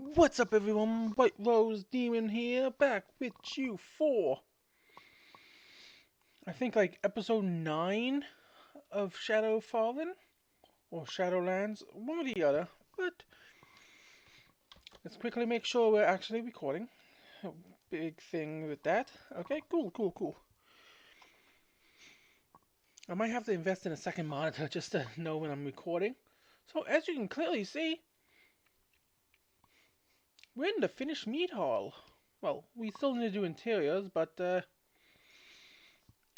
What's up, everyone? White Rose Demon here, back with you for I think like episode 9 of Shadow Fallen or Shadowlands, one or the other. But let's quickly make sure we're actually recording. Big thing with that. Okay, cool. I might have to invest in a second monitor just to know when I'm recording. So as you can clearly see, we're in the finished meat hall. Well, we still need to do interiors, but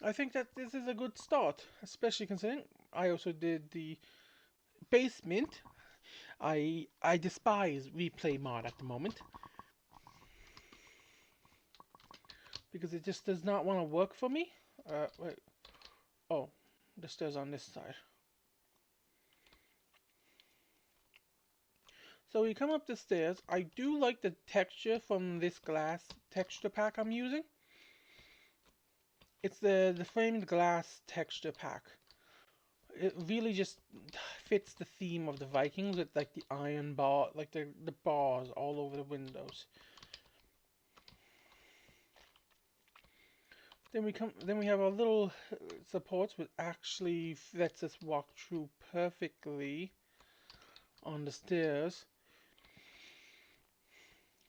I think that this is a good start, especially considering I also did the basement. I despise replay mod at the moment because it just does not want to work for me. Wait. Oh, the stairs on this side. So we come up the stairs. I do like the texture from this glass texture pack I'm using. It's the framed glass texture pack. It really just fits the theme of the Vikings with like the iron bar, like the bars all over the windows. Then we have our little supports which actually lets us walk through perfectly on the stairs.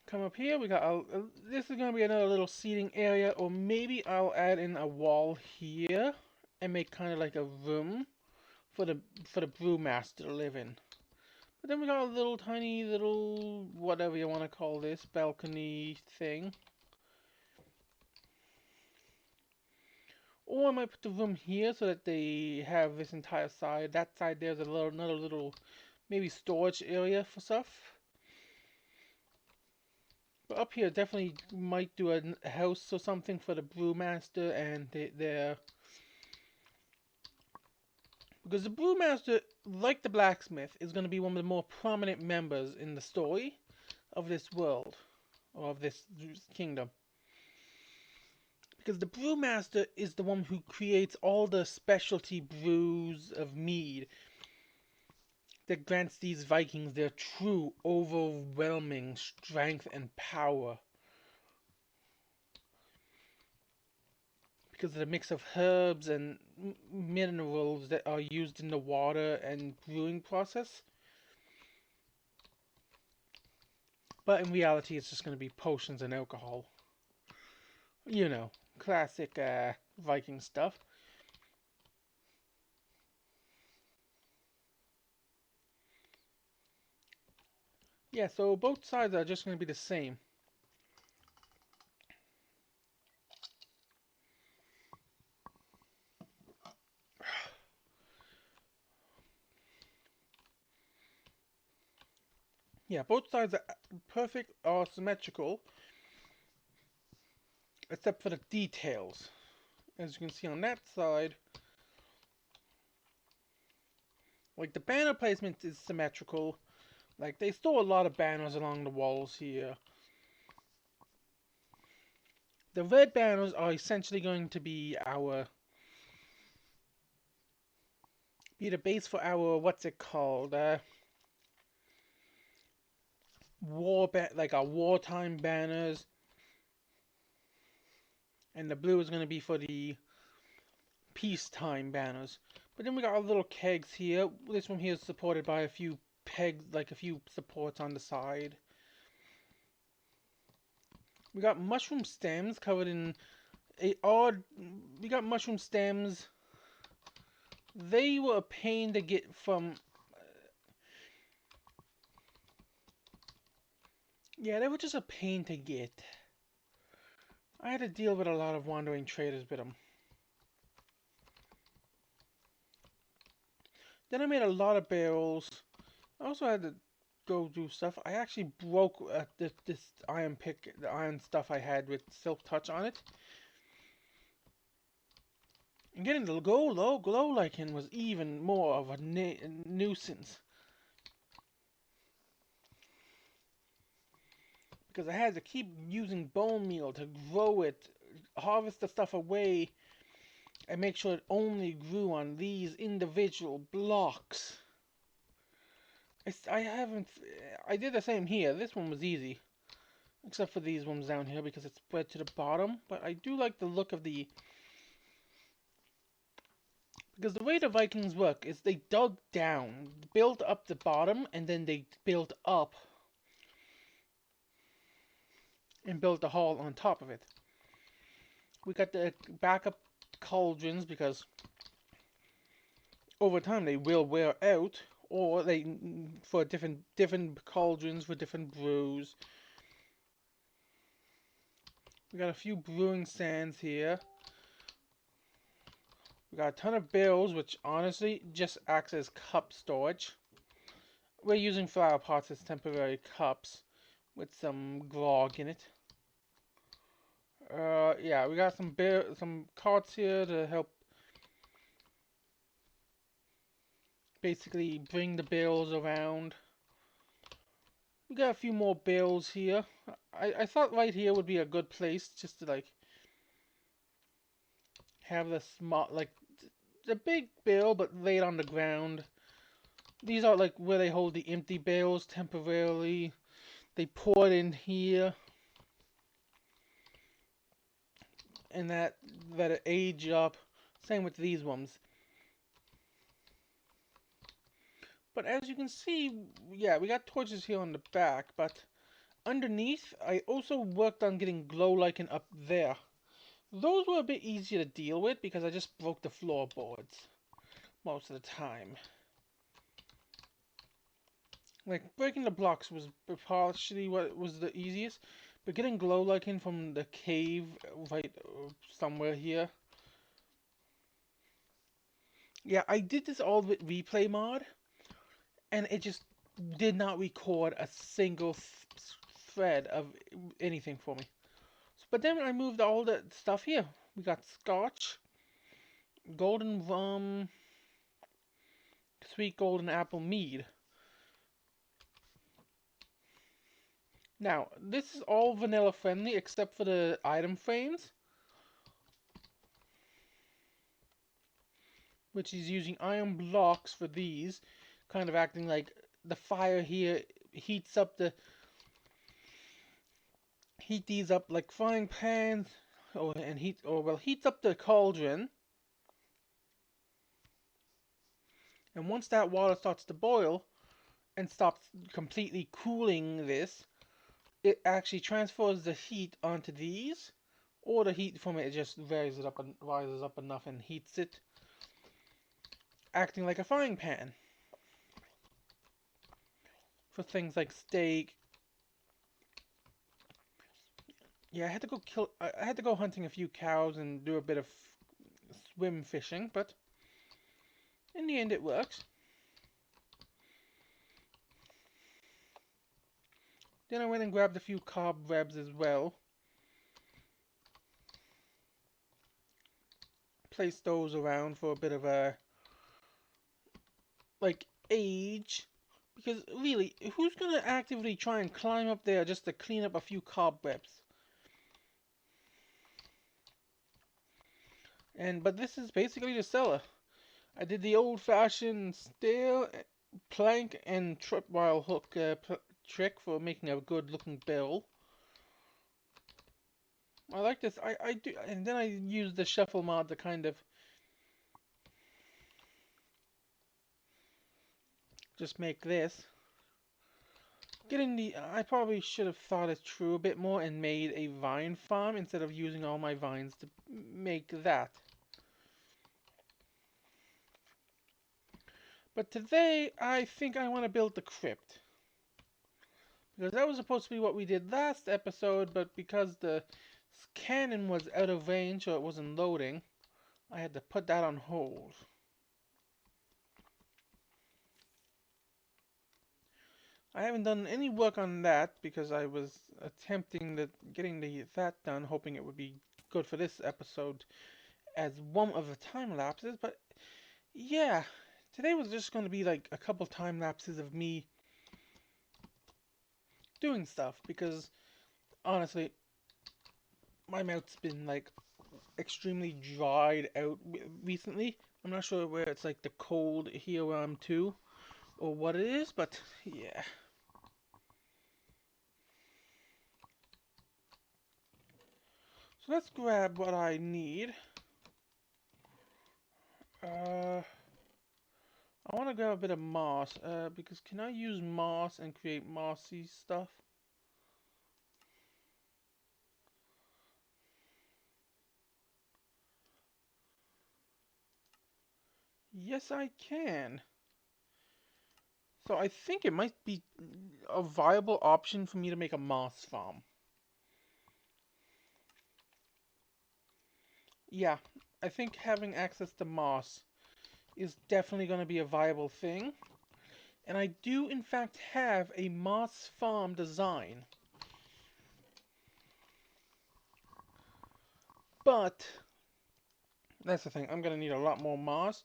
Come up here, we got this is gonna be another little seating area, or maybe I'll add in a wall here and make kind of like a room for the brewmaster to live in. But then we got a little tiny little whatever you want to call this balcony thing. Or I might put the room here so that they have this entire side. That side there's another little maybe storage area for stuff. But up here definitely might do a house or something for the brewmaster and their because the brewmaster, like the blacksmith, is going to be one of the more prominent members in the story of this world or of this kingdom. Because the brewmaster is the one who creates all the specialty brews of mead that grants these Vikings their true, overwhelming strength and power. Because of the mix of herbs and minerals that are used in the water and brewing process. But in reality, it's just going to be potions and alcohol. You know, classic Viking stuff. Yeah, so both sides are just going to be the same. Yeah, both sides are perfect or symmetrical, except for the details. As you can see on that side, like the banner placement is symmetrical. Like they store a lot of banners along the walls here. The red banners are essentially going to be the base for our what's it called? Like our wartime banners. And the blue is going to be for the peacetime banners. But then we got our little kegs here. This one here is supported by a few pegs, like a few supports on the side. We got mushroom stems covered in a odd. We got mushroom stems. They were a pain to get from. Yeah, they were just a pain to get. I had to deal with a lot of wandering traders with them. Then I made a lot of barrels. I also had to go do stuff. I actually broke this iron pick, the iron stuff I had with silk touch on it. And getting the glow lichen was even more of a nuisance. Because I had to keep using bone meal to grow it, harvest the stuff away, and make sure it only grew on these individual blocks. I haven't. I did the same here. This one was easy, except for these ones down here because it's spread to the bottom. But I do like the look of the. Because the way the Vikings work is they dug down, built up the bottom, and then they built up and built the hall on top of it. We got the backup cauldrons because over time they will wear out, or they for different cauldrons for different brews. We got a few brewing stands here. We got a ton of barrels, which honestly just acts as cup storage. We're using flower pots as temporary cups with some grog in it. Yeah, we got some carts here to help basically bring the barrels around. We got a few more barrels here. I thought right here would be a good place just to like have the small like the big barrel but laid on the ground. These are like where they hold the empty barrels temporarily. They pour it in here and that it age up. Same with these ones. But as you can see, yeah, we got torches here on the back, but underneath, I also worked on getting glow lichen up there. Those were a bit easier to deal with because I just broke the floorboards most of the time. Like, breaking the blocks was partially what was the easiest, but getting glow lichen from the cave right somewhere here. Yeah, I did this all with replay mod, and it just did not record a single thread of anything for me. But then I moved all the stuff here. We got scotch, golden rum, sweet golden apple mead. Now, this is all vanilla friendly except for the item frames, which is using iron blocks for these, kind of acting like the fire here heats up the heat these up like frying pans, heats up the cauldron. And once that water starts to boil and stops completely cooling this, it actually transfers the heat onto these, or the heat from it just rises up enough and heats it, acting like a frying pan for things like steak. Yeah, I had to go hunting a few cows and do a bit of swim fishing, but in the end it works. Then I went and grabbed a few cobwebs as well. Placed those around for a bit of a like age. Because really, who's gonna actively try and climb up there just to clean up a few cobwebs? But this is basically the cellar. I did the old-fashioned stair, plank, and tripwire hook trick for making a good-looking barrel. I like this. I do, and then I used the shuffle mod to kind of just make this. I probably should have thought it through a bit more and made a vine farm instead of using all my vines to make that. But today, I think I want to build the crypt. Because that was supposed to be what we did last episode, but because the cannon was out of range or it wasn't loading, I had to put that on hold. I haven't done any work on that because I was attempting getting that done, hoping it would be good for this episode as one of the time lapses. But yeah, today was just going to be like a couple time lapses of me doing stuff because honestly, my mouth's been like extremely dried out recently. I'm not sure where it's like the cold here where I'm too, or what it is, but yeah. So let's grab what I need. I want to grab a bit of moss, because can I use moss and create mossy stuff? Yes, I can. So I think it might be a viable option for me to make a moss farm. Yeah, I think having access to moss is definitely going to be a viable thing. And I do, in fact, have a moss farm design. But that's the thing, I'm going to need a lot more moss.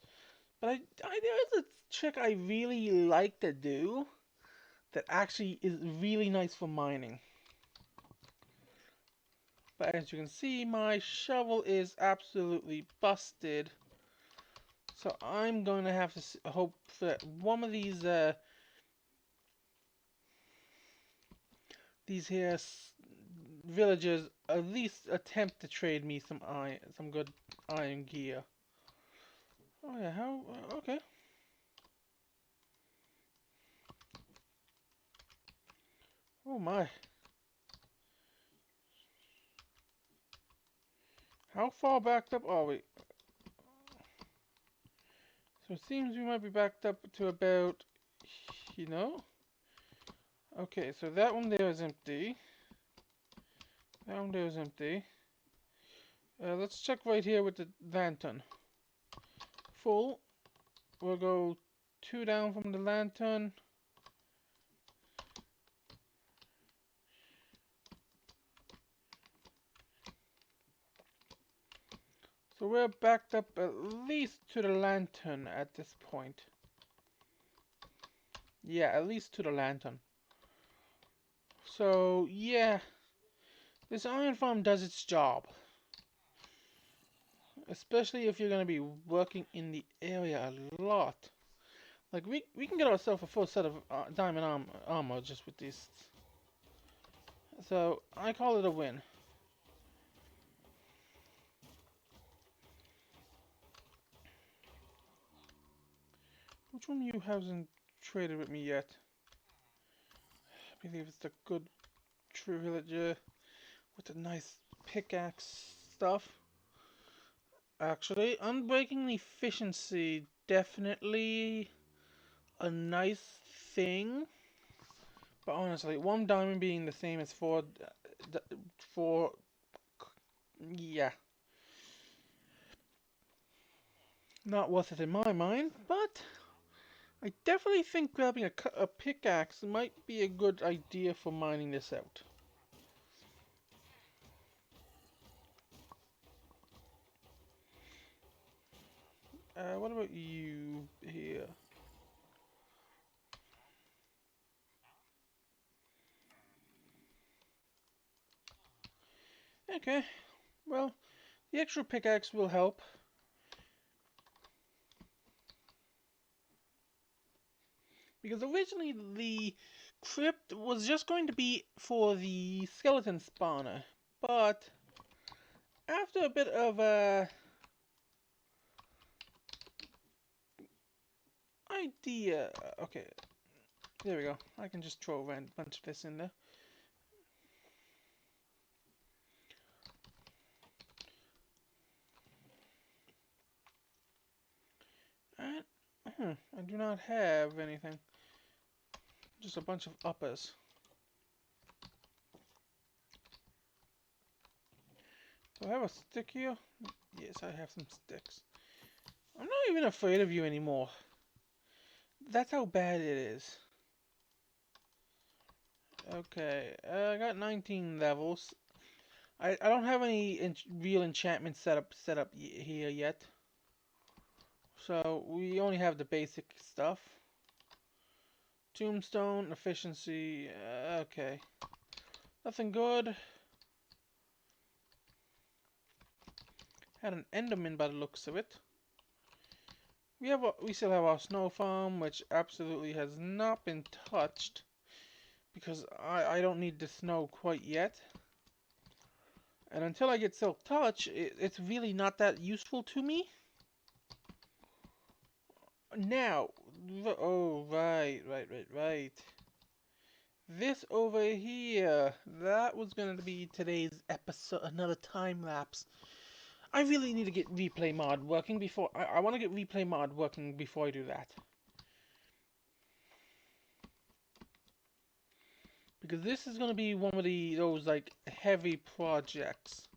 But there's a trick I really like to do that actually is really nice for mining. But as you can see, my shovel is absolutely busted. So I'm going to have to hope that one of these here villagers at least attempt to trade me some good iron gear. Oh yeah, how? Okay. Oh my. How far backed up are we? So it seems we might be backed up to about, you know? Okay, so that one there is empty. That one there is empty. Let's check right here with the lantern. Full. We'll go 2 down from the lantern. So we're backed up at least to the lantern at this point. Yeah, at least to the lantern. So, yeah. This iron farm does its job. Especially if you're going to be working in the area a lot. Like, we can get ourselves a full set of diamond armor just with these. So, I call it a win. Which one of you hasn't traded with me yet? I believe it's the good true villager with the nice pickaxe stuff. Actually, unbreaking efficiency, definitely a nice thing. But honestly, 1 diamond being the same as 4, yeah, not worth it in my mind. But I definitely think grabbing a pickaxe might be a good idea for mining this out. What about you here? Okay, well, the extra pickaxe will help. Because originally the crypt was just going to be for the skeleton spawner. But after a bit of a idea, okay, there we go. I can just throw a bunch of this in there. And I do not have anything. Just a bunch of uppers. Do I have a stick here? Yes, I have some sticks. I'm not even afraid of you anymore. That's how bad it is. Okay, I got 19 levels. I don't have any real enchantment set up here yet. So we only have the basic stuff. Tombstone, efficiency, okay. Nothing good. Had an Enderman by the looks of it. We still have our snow farm, which absolutely has not been touched because I don't need the snow quite yet. And until I get Silk Touch, it's really not that useful to me. Now, oh, right. This over here, that was going to be today's episode, another time lapse. I really need to get replay mod working before, I want to get replay mod working before I do that. Because this is going to be one of those like heavy projects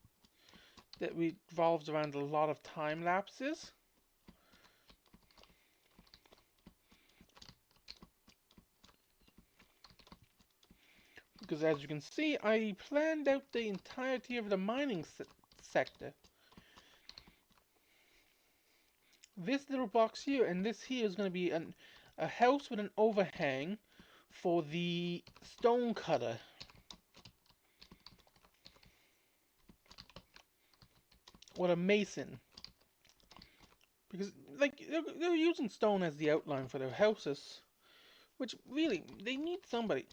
that revolves around a lot of time lapses. Because as you can see, I planned out the entirety of the mining sector. This little box here and this here is going to be a house with an overhang for the stone cutter. Or a mason. Because like they're using stone as the outline for their houses. Which really, they need somebody.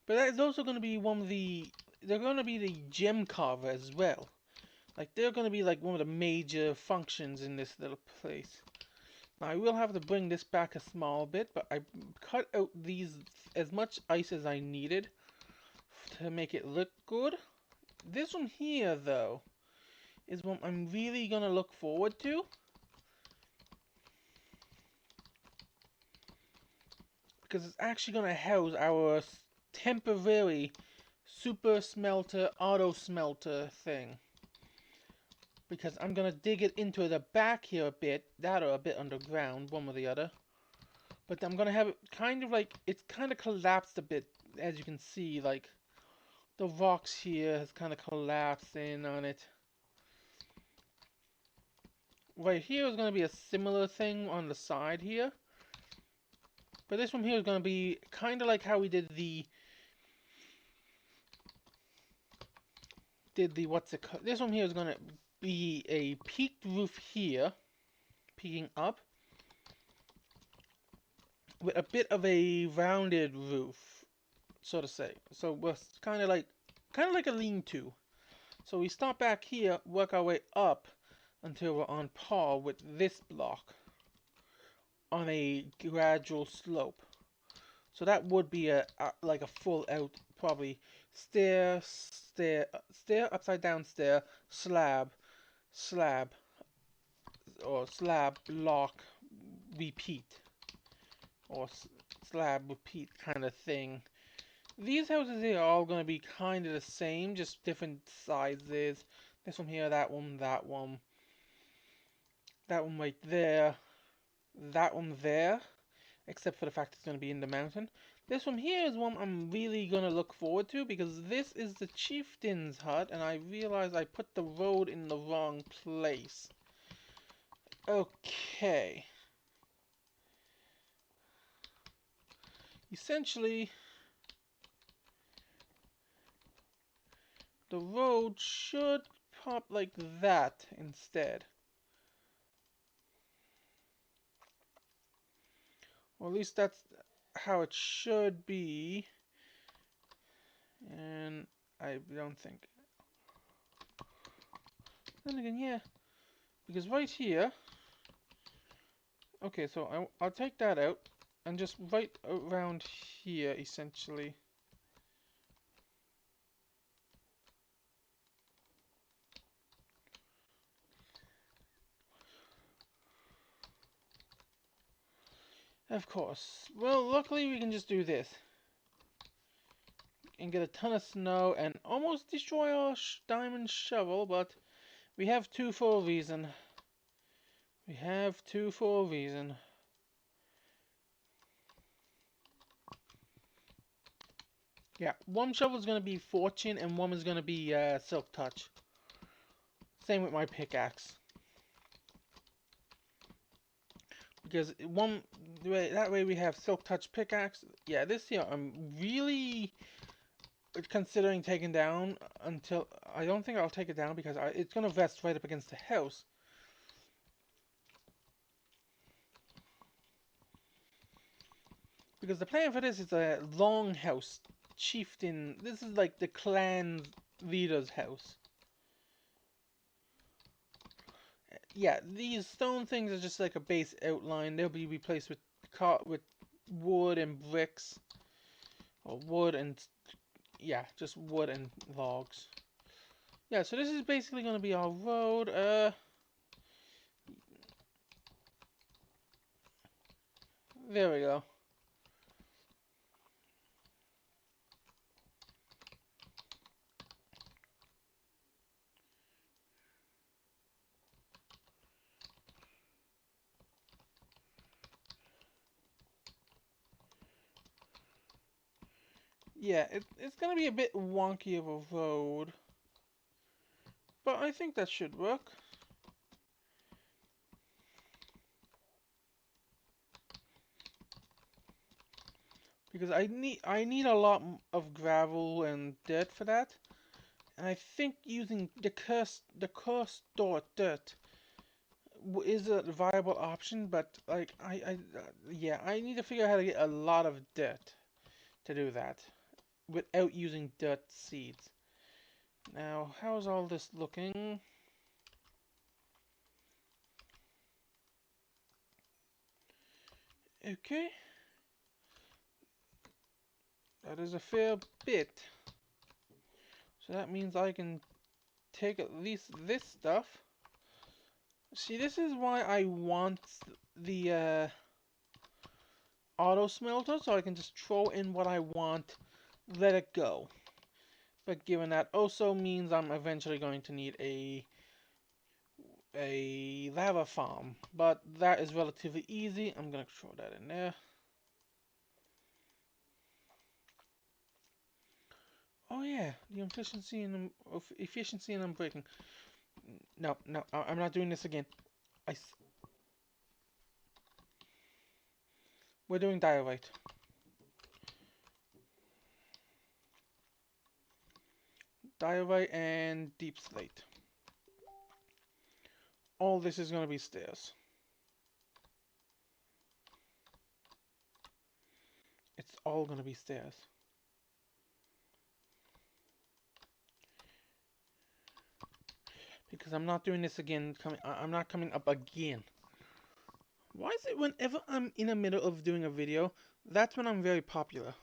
But that is also going to be one of the... They're going to be the gem carver as well. Like, they're going to be like one of the major functions in this little place. Now, I will have to bring this back a small bit, but I cut out these as much ice as I needed to make it look good. This one here, though, is what I'm really going to look forward to. Because it's actually going to house our temporary super smelter, auto smelter thing. Because I'm going to dig it into the back here a bit, that or a bit underground, one or the other. But I'm going to have it kind of like, it's kind of collapsed a bit, as you can see, like, the rocks here has kind of collapsed in on it. Right here is going to be a similar thing on the side here. But this one here is going to be kind of like how we did the what's it called? This one here is going to be a peaked roof here, peeking up, with a bit of a rounded roof, so to say. So we're kind of like a lean-to. So we start back here, work our way up until we're on par with this block on a gradual slope. So that would be like a full out, probably stair, upside down stair, slab, or slab, block, repeat, or slab, repeat kind of thing. These houses here are all going to be kind of the same, just different sizes. This one here, that one, that one right there, that one there, except for the fact it's going to be in the mountain. This one here is one I'm really going to look forward to because this is the chieftain's hut and I realize I put the road in the wrong place. Okay. Essentially, the road should pop like that instead. Or at least that's how it should be. And I don't think. Then again, yeah. Because right here. Okay, so I'll take that out. And just right around here, essentially. Of course. Well, luckily we can just do this. And get a ton of snow and almost destroy our diamond shovel, but we have two for a reason. We have two for a reason. Yeah, one shovel is going to be Fortune and one is going to be Silk Touch. Same with my pickaxe. Because that way we have Silk Touch pickaxe. Yeah, this here I'm really considering taking down until... I don't think I'll take it down because it's going to rest right up against the house. Because the plan for this is a longhouse chieftain. This is like the clan leader's house. Yeah, these stone things are just like a base outline. They'll be replaced with wood and bricks, or wood and yeah, just wood and logs. Yeah, so this is basically going to be our road. There we go. Yeah, it's going to be a bit wonky of a road, but I think that should work. Because I need a lot of gravel and dirt for that, and I think using the coarse dirt is a viable option. But like yeah, I need to figure out how to get a lot of dirt to do that without using dirt seeds. Now, how's all this looking? Okay, that is a fair bit. So that means I can take at least this stuff. See, this is why I want the auto smelter, so I can just throw in what I want, let it go. But given that also means I'm eventually going to need a lava farm, but that is relatively easy. I'm gonna throw that in there. Oh yeah, the efficiency and unbreaking. No, no, I'm not doing this again. We're doing diorite. Diorite and deep slate. All this is gonna be stairs. It's all gonna be stairs. Because I'm not doing this again. I'm not coming up again. Why is it whenever I'm in the middle of doing a video, that's when I'm very popular?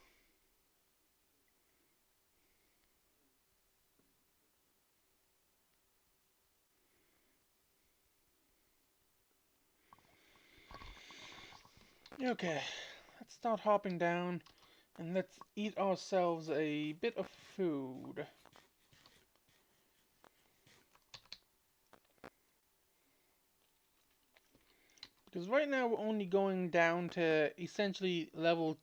Okay, let's start hopping down and let's eat ourselves a bit of food. Because right now we're only going down to essentially level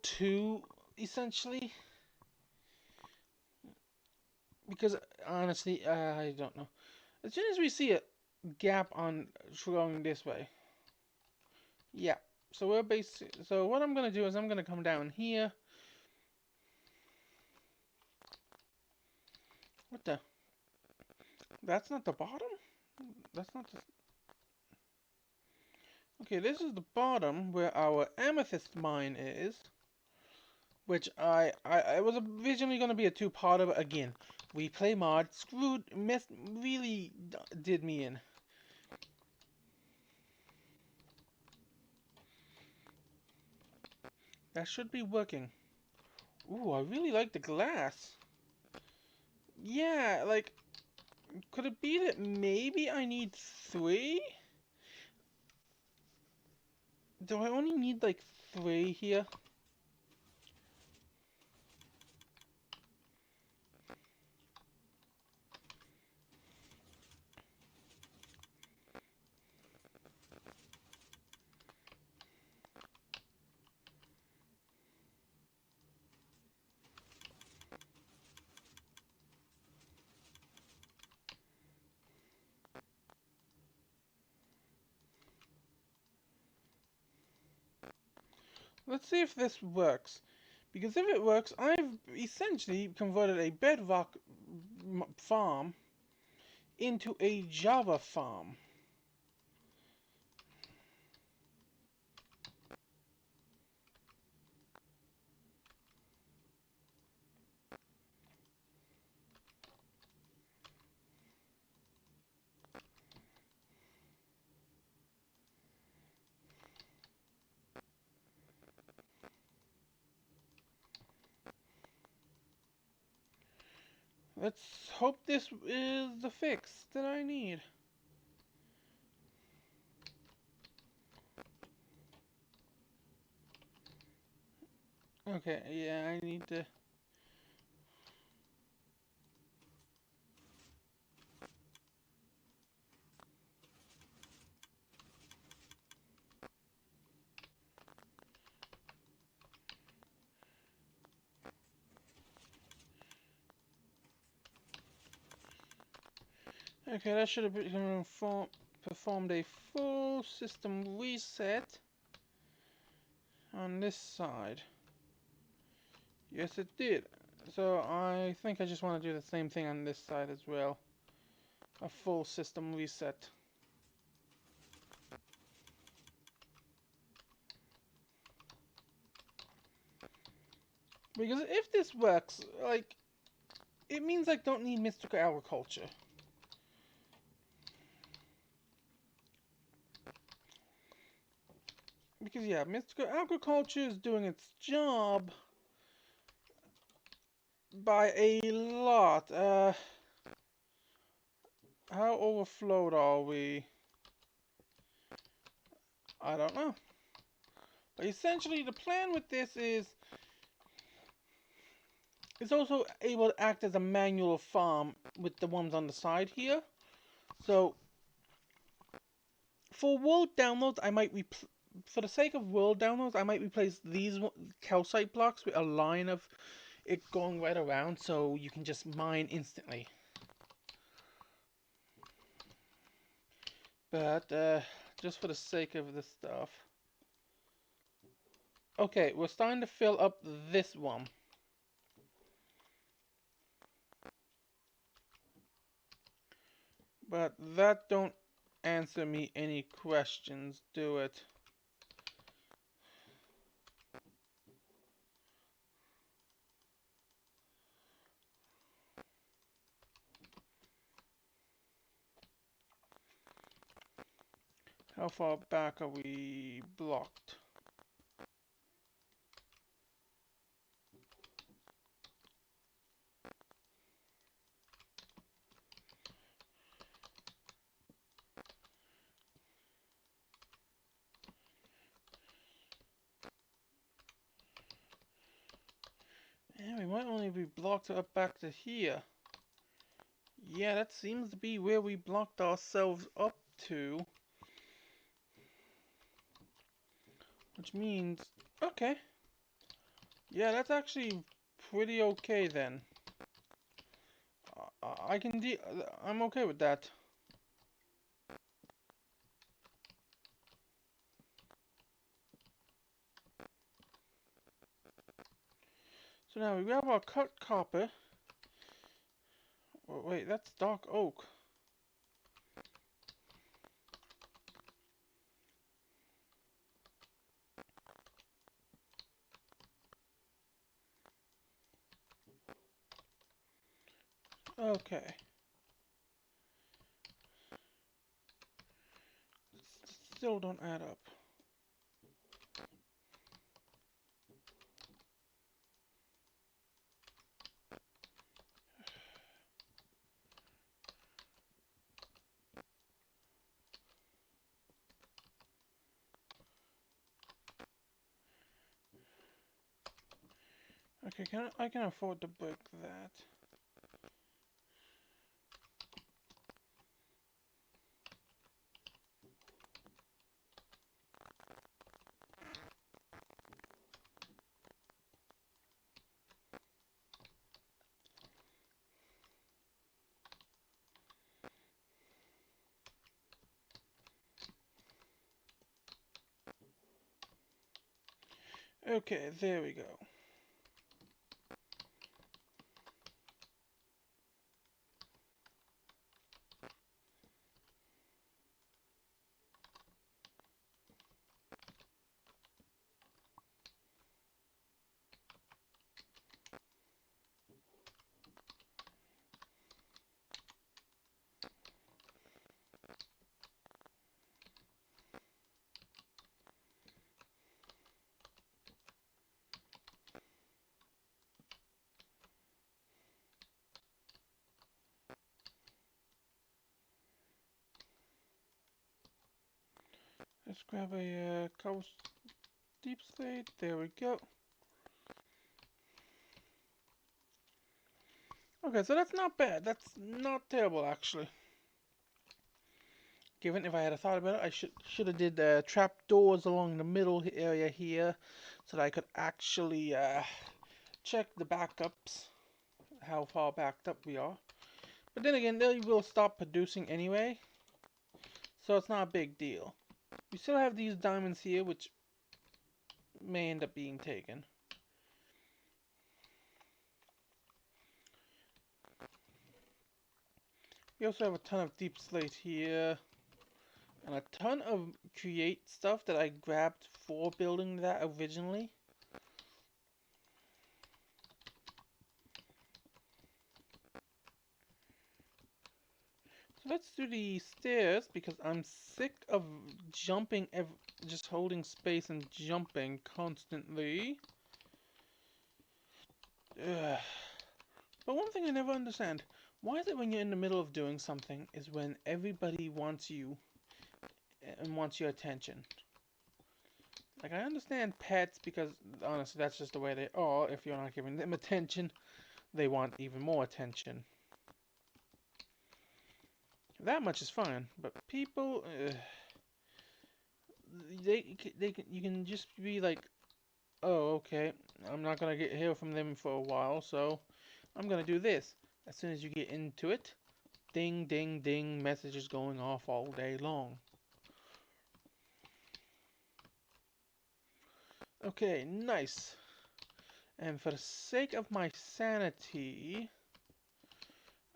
2, essentially. Because honestly, I don't know. As soon as we see a gap on going this way, yeah. So we're so what I'm gonna do is I'm gonna come down here. What the? That's not the bottom? That's not the... Okay, this is the bottom where our amethyst mine is. Which I was originally going to be a two-parter, but again, we play mod, really did me in. That should be working. Ooh, I really like the glass. Yeah, like, could it be that maybe I need 3? Do I only need like 3 here? Let's see if this works. Because if it works, I've essentially converted a bedrock farm into a Java farm. Let's hope this is the fix that I need. Okay, yeah, I need to... Okay, that should have performed a full system reset on this side. Yes, it did. So I think I just want to do the same thing on this side as well. A full system reset. Because if this works, like, it means I don't need mystical agriculture. Because yeah, mystical agriculture is doing its job by a lot. How overflowed are we? I don't know. But essentially, the plan with this is it's also able to act as a manual farm with the ones on the side here. So for world downloads, for the sake of world downloads, I might replace these calcite blocks with a line of it going right around, so you can just mine instantly. But just for the sake of this stuff. Okay, we're starting to fill up this one. But that don't answer me any questions, do it? How far back are we blocked? Yeah, we might only be blocked up back to here. Yeah, that seems to be where we blocked ourselves up to. Which means... Okay. Yeah, that's actually pretty okay then. I can deal... I'm okay with that. So now we grab our cut copper. Oh, wait, that's dark oak. Okay. Still don't add up. Okay, I can afford to break that. Okay, there we go. Let's grab a deep slate. There we go. Okay, so that's not bad. That's not terrible, actually. Given if I had thought about it, I should have did trap doors along the middle area here, so that I could actually check the backups, how far backed up we are. But then again, they will stop producing anyway, so it's not a big deal. We still have these diamonds here, which may end up being taken. We also have a ton of deep slate here, and a ton of create stuff that I grabbed for building that originally. So let's do the stairs, because I'm sick of jumping, just holding space and jumping constantly. Ugh. But one thing I never understand, why is it when you're in the middle of doing something is when everybody wants you and wants your attention? Like, I understand pets because, honestly, that's just the way they are. If you're not giving them attention, they want even more attention. That much is fine, but people, you can just be like, oh, okay, I'm not gonna hear from them for a while, so I'm gonna do this. As soon as you get into it, ding, ding, ding, messages going off all day long. Okay, nice. And for the sake of my sanity,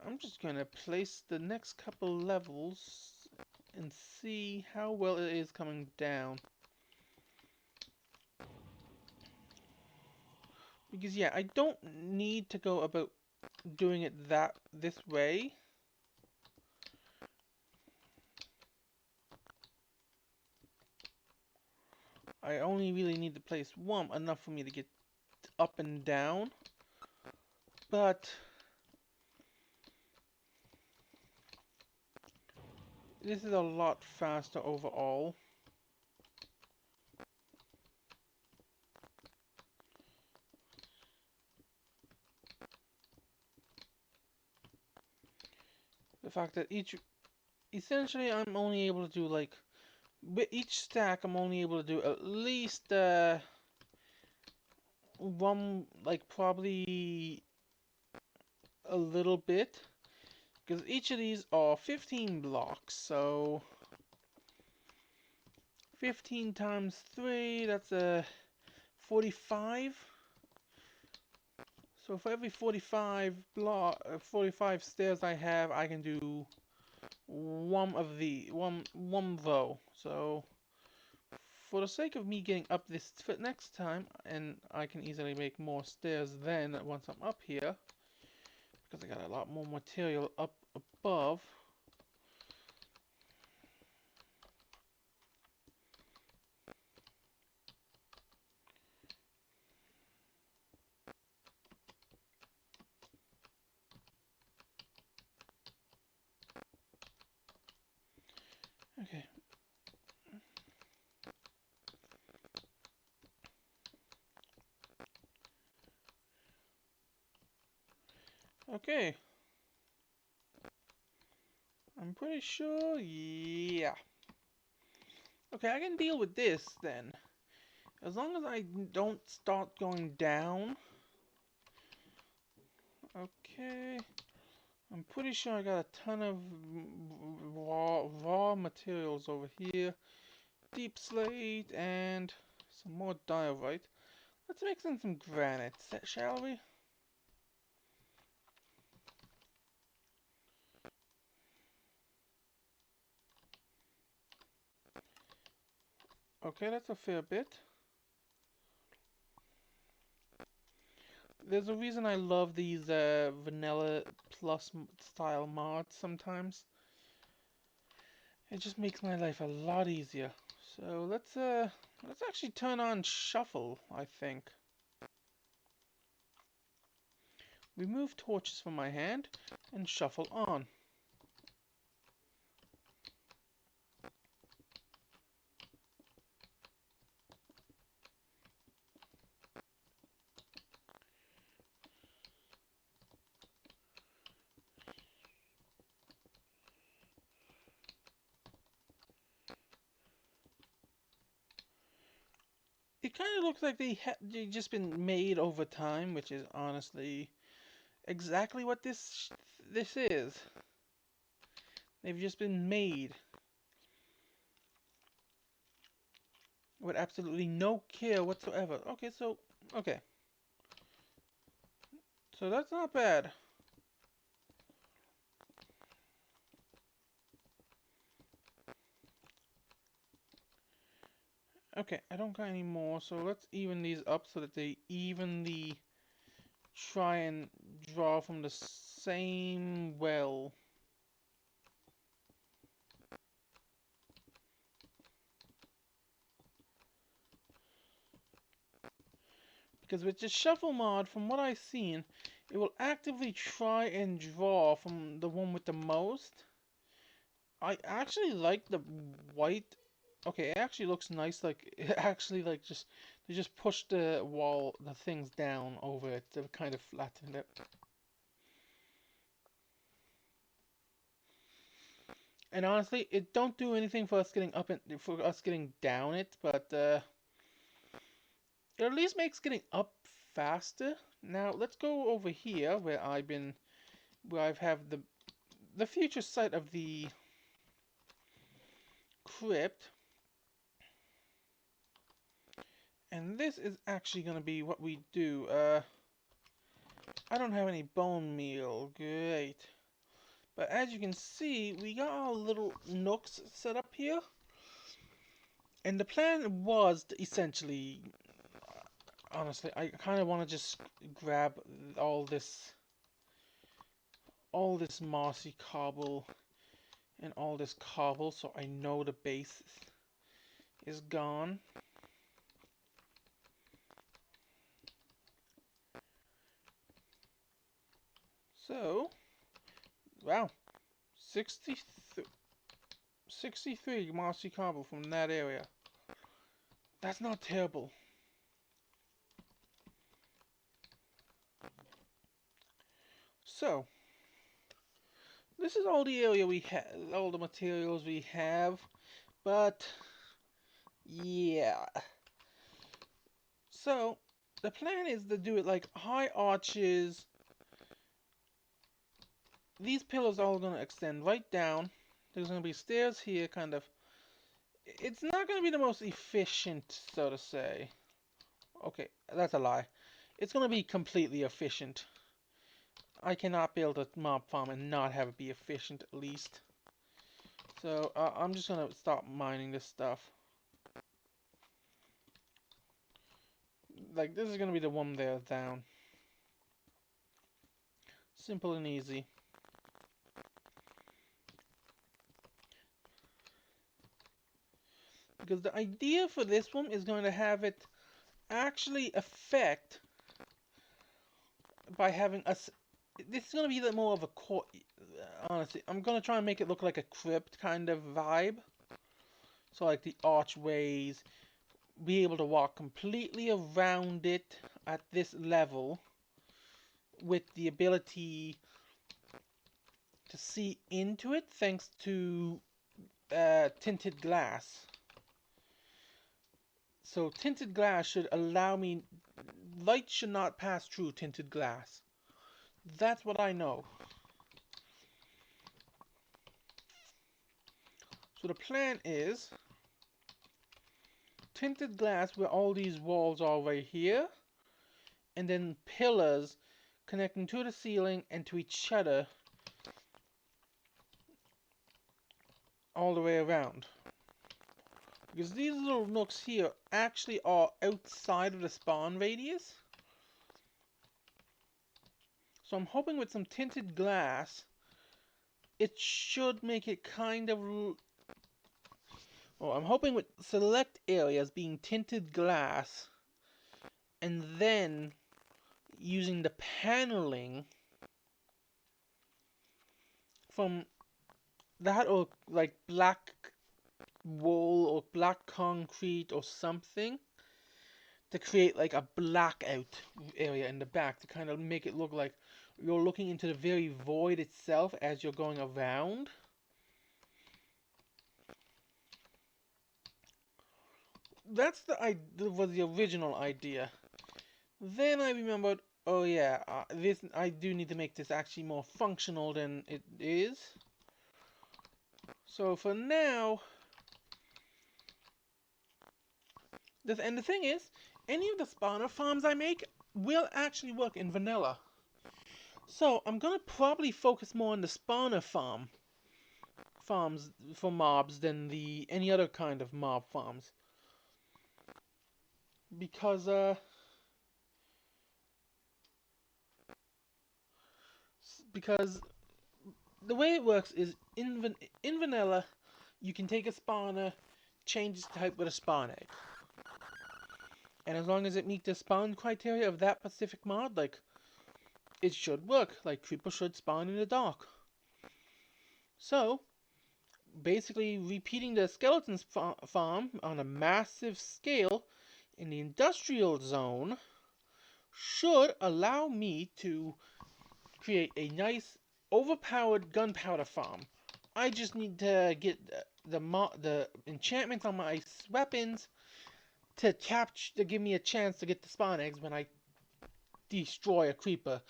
I'm just gonna place the next couple levels and see how well it is coming down. Because yeah, I don't need to go about doing it this way. I only really need to place one enough for me to get up and down. But this is a lot faster overall. The fact that essentially I'm only able to do like, with each stack I'm only able to do at least one, like probably a little bit. Because each of these are 15 blocks, so 15 times 3, that's a 45. So for every 45 stairs I have, I can do one row. So for the sake of me getting up this next time, and I can easily make more stairs then once I'm up here, because I got a lot more material up above. Okay. Okay. I'm pretty sure, yeah. Okay, I can deal with this then. As long as I don't start going down. Okay. I'm pretty sure I got a ton of raw materials over here. Deep slate and some more diorite. Let's make some granite, shall we? Okay, that's a fair bit. There's a reason I love these vanilla plus style mods sometimes. It just makes my life a lot easier. So let's actually turn on shuffle, I think. Remove torches from my hand and shuffle on. It kind of looks like they just been made over time, which is honestly exactly what this is. They've just been made with absolutely no care whatsoever. Okay, so that's not bad. Okay, I don't got any more, so let's even these up so that they evenly try and draw from the same well. Because with the shuffle mod, from what I've seen, it will actively try and draw from the one with the most. I actually like the white. Okay, it actually looks nice. Like it actually like just they just push the things down over it to kind of flatten it. And honestly, it don't do anything for us getting up and for us getting down it, but it at least makes getting up faster. Now let's go over here where I've have the future site of the crypt, and this is actually gonna be what we do. I don't have any bone meal, great. But as you can see, we got our little nooks set up here, and the plan was to essentially, honestly, I kind of want to just grab all this mossy cobble and all this cobble, so I know the base is gone. So, wow, 63 mossy cobble from that area. That's not terrible. So, this is all the area we have, all the materials we have, but yeah. So, the plan is to do it like high arches. These pillars are all going to extend right down. There's going to be stairs here, kind of. It's not going to be the most efficient, so to say. Okay, that's a lie. It's going to be completely efficient. I cannot build a mob farm and not have it be efficient, at least. So, I'm just going to stop mining this stuff. Like, this is going to be the one there down. Simple and easy. Because the idea for this one is going to have it actually affect by having us. This is going to be more of a core. Honestly, I'm going to try and make it look like a crypt kind of vibe. So, like the archways, be able to walk completely around it at this level with the ability to see into it thanks to tinted glass. So tinted glass should allow me, light should not pass through tinted glass. That's what I know. So the plan is tinted glass where all these walls are right here, and then pillars connecting to the ceiling and to each other all the way around. Because these little nooks here actually are outside of the spawn radius. So I'm hoping with some tinted glass, it should make it kind of... Well, I'm hoping with select areas being tinted glass, and then using the paneling from that, or like black wool or black concrete or something, to create like a blackout area in the back to kind of make it look like you're looking into the very void itself as you're going around. that's was the original idea. Then I remembered, oh yeah, this I do need to make this actually more functional than it is. So for now, and the thing is, any of the spawner farms I make will actually work in vanilla. So I'm gonna probably focus more on the spawner farms for mobs than the any other kind of mob farms, because because the way it works is in vanilla you can take a spawner, change its type with a spawn egg, and as long as it meets the spawn criteria of that specific mod, like, it should work. Like, creeper should spawn in the dark. So basically, repeating the skeleton farm on a massive scale in the industrial zone should allow me to create a nice overpowered gunpowder farm. I just need to get the enchantments on my weapons to give me a chance to get the spawn eggs when I destroy a creeper.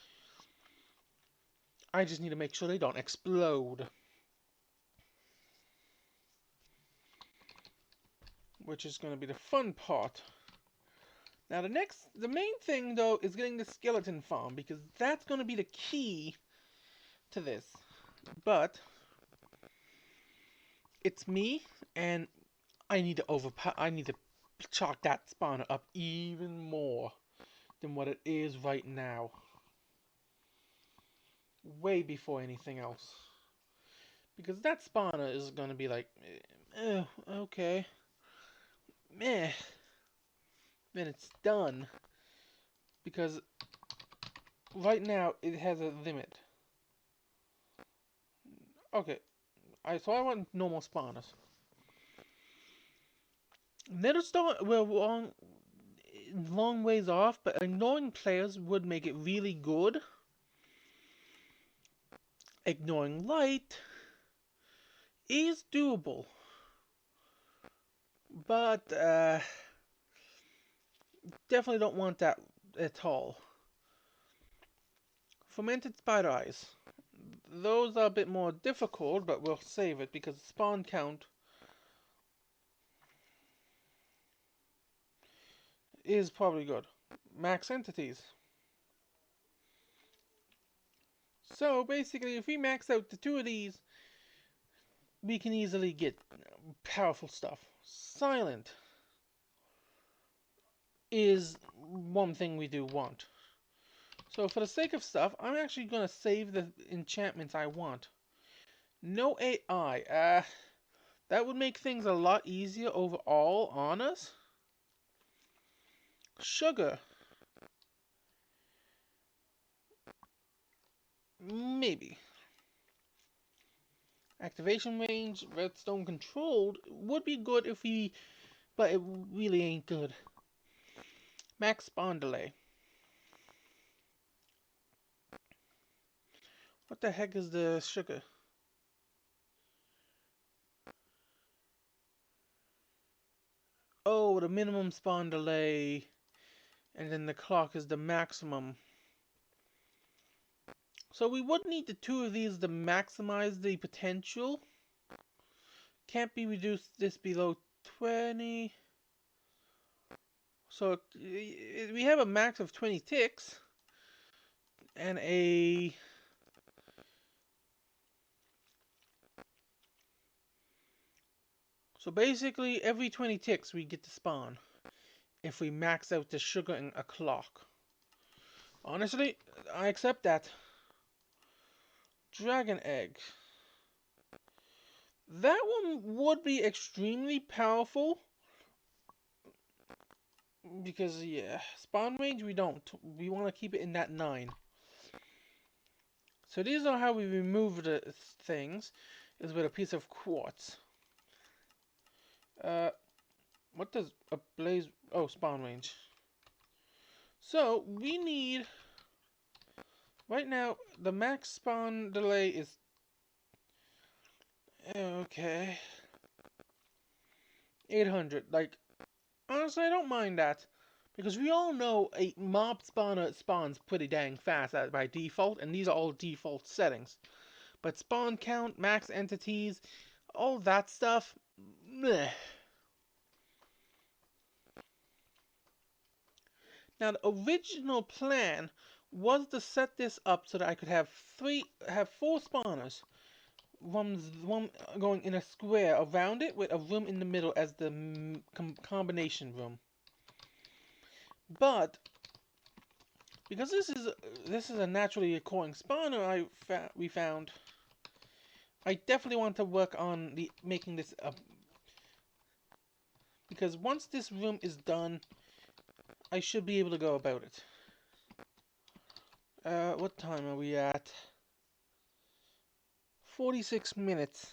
I just need to make sure they don't explode, which is going to be the fun part. Now the main thing though is getting the skeleton farm, because that's going to be the key to this. But it's me, and I need to chalk that spawner up even more than what it is right now. Way before anything else. Because that spawner is going to be like, okay, meh, then it's done. Because right now it has a limit. Okay, so I want normal spawners. Netherstone, we're long ways off, but ignoring players would make it really good. Ignoring light is doable, but definitely don't want that at all. Fermented spider eyes. Those are a bit more difficult, but we'll save it because the spawn count is probably good. Max entities. So basically, if we max out the two of these, we can easily get powerful stuff. Silent is one thing we do want. So for the sake of stuff, I'm actually going to save the enchantments I want. No AI. That would make things a lot easier overall on us. Sugar. Maybe. Activation range, redstone controlled, would be good if we... but it really ain't good. Max spawn delay. What the heck is the sugar? Oh, the minimum spawn delay, and then the clock is the maximum. So we would need the two of these to maximize the potential. Can't be reduced this below 20. So we have a max of 20 ticks and a... So basically every 20 ticks we get to spawn if we max out the sugar in a clock. Honestly, I accept that. Dragon egg. That one would be extremely powerful. Because, yeah, spawn range we don't. We want to keep it in that 9. So these are how we remove the things. Is with a piece of quartz. What does a blaze... Oh, spawn range. So, we need... Right now, the max spawn delay is... Okay... 800. Like, Honestly, I don't mind that. Because we all know a mob spawner spawns pretty dang fast by default, and these are all default settings. But spawn count, max entities, all that stuff, meh. Now the original plan was to set this up so that I could have four spawners, one going in a square around it with a room in the middle as the combination room. But because this is a naturally occurring spawner we found, I definitely want to work on making this up, because once this room is done, I should be able to go about it. What time are we at? 46 minutes.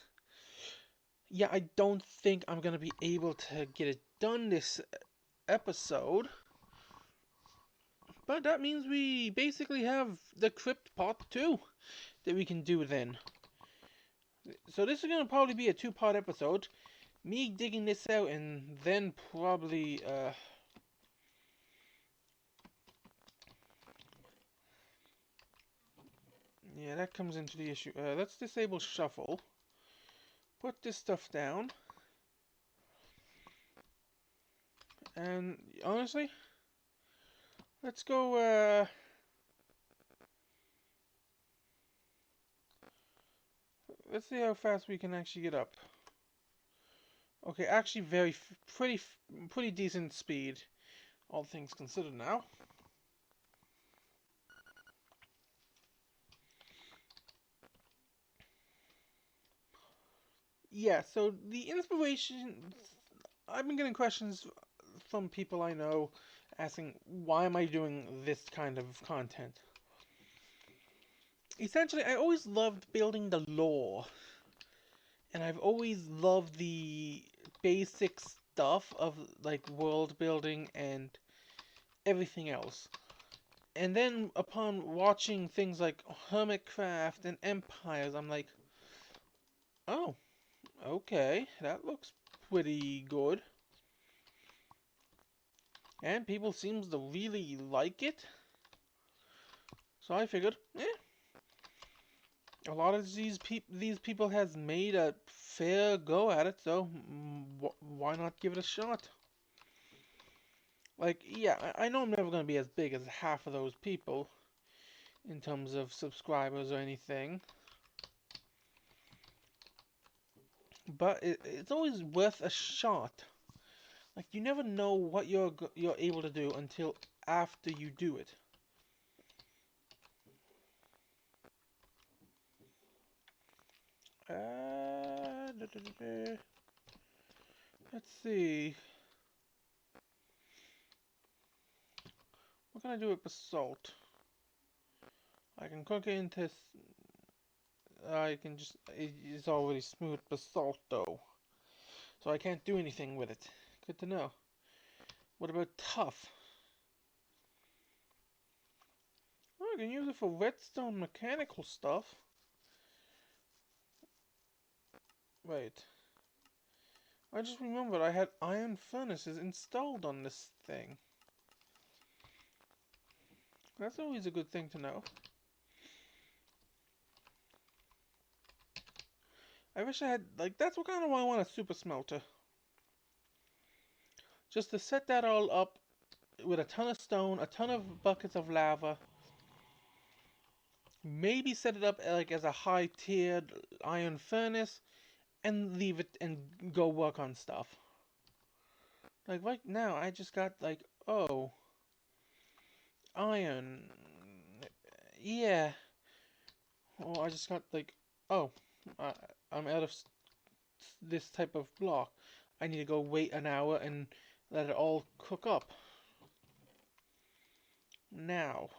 Yeah, I don't think I'm gonna be able to get it done this episode. But that means we basically have the crypt part 2 that we can do then. So this is gonna probably be a 2-part episode. Me digging this out and then probably yeah, that comes into the issue. Let's disable shuffle. Put this stuff down. And honestly, let's go, let's see how fast we can actually get up. Okay, actually pretty decent speed, all things considered now. Yeah, so the inspiration, I've been getting questions from people I know asking, why am I doing this kind of content? Essentially, I always loved building the lore, and I've always loved the basic stuff of like world building and everything else. And then upon watching things like Hermitcraft and Empires, I'm like, oh, okay, that looks pretty good. And people seems to really like it. So I figured, a lot of these people has made a fair go at it, so why not give it a shot? Like, yeah, I know I'm never going to be as big as half of those people in terms of subscribers or anything, but it's always worth a shot. Like, you never know what you're able to do until after you do it. Let's see. What can I do with basalt? I can cook it into. I can just. It's already smooth basalt though, so I can't do anything with it. Good to know. What about tough? Oh, I can use it for redstone mechanical stuff. Wait. I just remembered I had iron furnaces installed on this thing. That's always a good thing to know. I wish I had, like, that's what kind of why I want a super smelter. Just to set that all up with a ton of stone, a ton of buckets of lava. Maybe set it up like as a high-tiered iron furnace and leave it and go work on stuff. Like right now, I just got like, oh, iron. Yeah. Oh, I just got like, oh, I'm out of this type of block. I need to go wait an hour and let it all cook up. Now,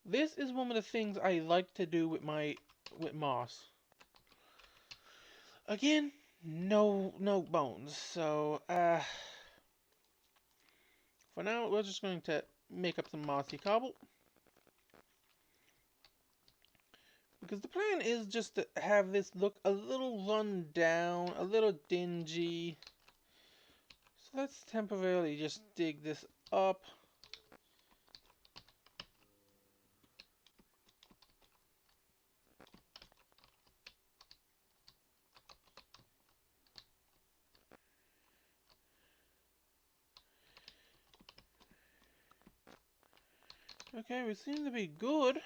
this is one of the things I like to do with moss. Again, no bones. So, for now, we're just going to make up some mossy cobble. Because the plan is just to have this look a little run down, a little dingy. let's temporarily just dig this up. Okay, we seem to be good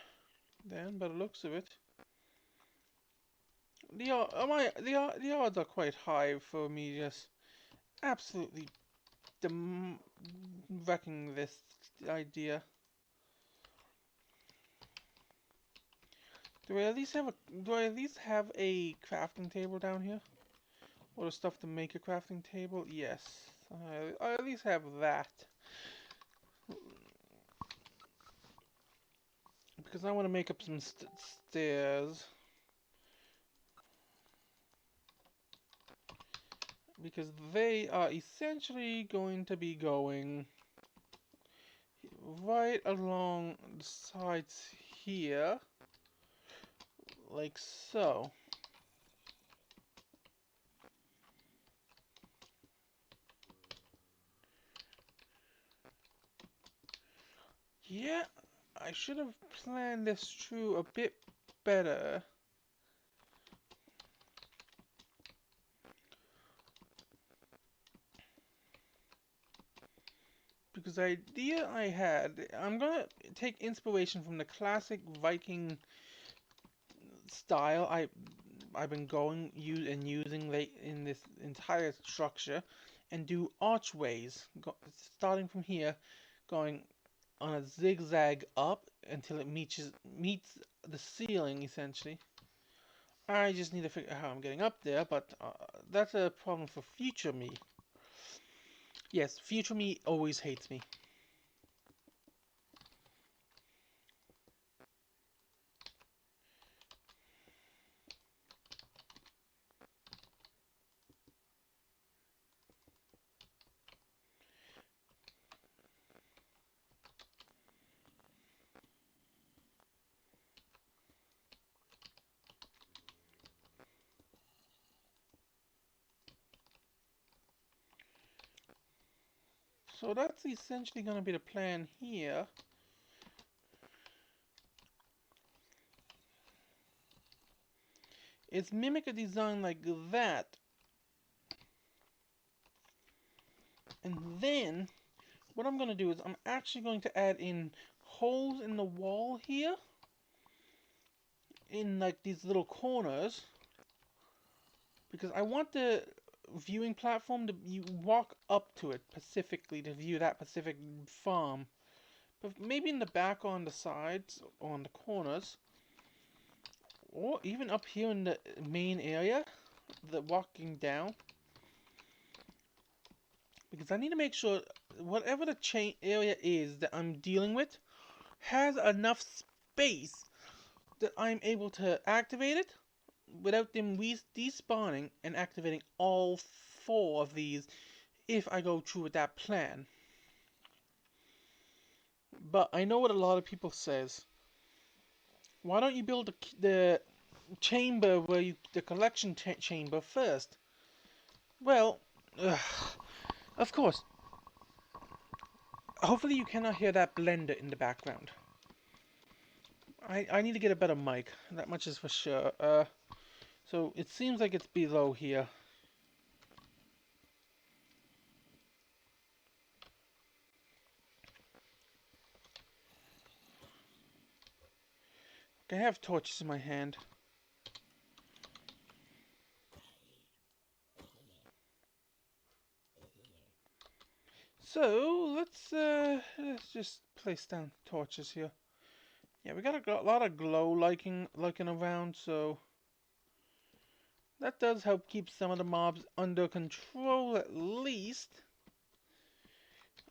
then, by the looks of it. The odds are quite high for me just absolutely wrecking this idea. Do I at least have a crafting table down here? Or the stuff to make a crafting table? Yes. I at least have that. Because I want to make up some stairs. Because they are essentially going to be going right along the sides here. Like so. Yeah, I should have planned this through a bit better. Because the idea I had, I'm gonna take inspiration from the classic Viking style I've been using in this entire structure, and do archways, starting from here, going on a zigzag up until it meets the ceiling essentially. I just need to figure out how I'm getting up there, but that's a problem for future me. Yes, future me always hates me. So that's essentially going to be the plan here. Is mimic a design like that. And then, what I'm going to do is I'm actually going to add in holes in the wall here. In like these little corners. Because I want the viewing platform to you walk up to it specifically to view that specific farm. But maybe in the back or on the sides or on the corners. Or even up here in the main area. The walking down. Because I need to make sure whatever the chain area is that I'm dealing with has enough space that I'm able to activate it without them despawning and activating all four of these if I go through with that plan. But I know what a lot of people says. Why don't you build the chamber where the collection chamber first? Well, of course. Hopefully you cannot hear that blender in the background. I need to get a better mic. That much is for sure. So it seems like it's below here. I have torches in my hand. So let's just place down torches here. Yeah, we got a lot of glow liking around, so that does help keep some of the mobs under control at least.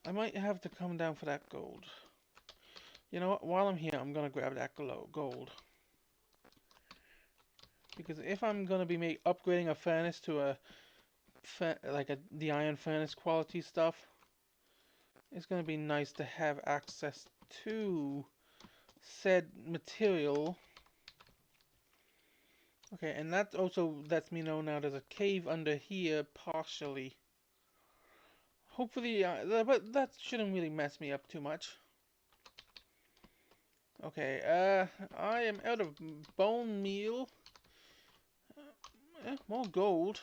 I might have to come down for that gold. You know what? While I'm here, I'm gonna grab that gold. Because if I'm gonna be upgrading a furnace to the iron furnace quality stuff, it's gonna be nice to have access to said material. Okay, and that also lets me know now there's a cave under here partially. Hopefully, but that shouldn't really mess me up too much. Okay, I am out of bone meal. More gold.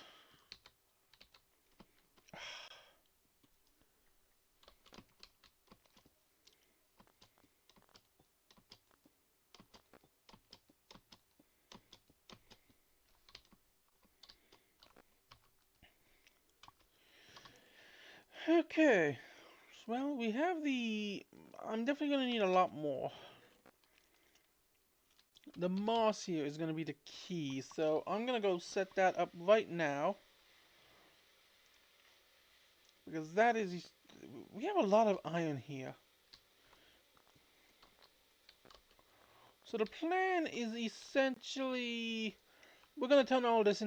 Okay, well, we have the... I'm definitely going to need a lot more. The moss here is going to be the key, so I'm going to go set that up right now. Because that is... We have a lot of iron here. So the plan is essentially... We're going to turn all this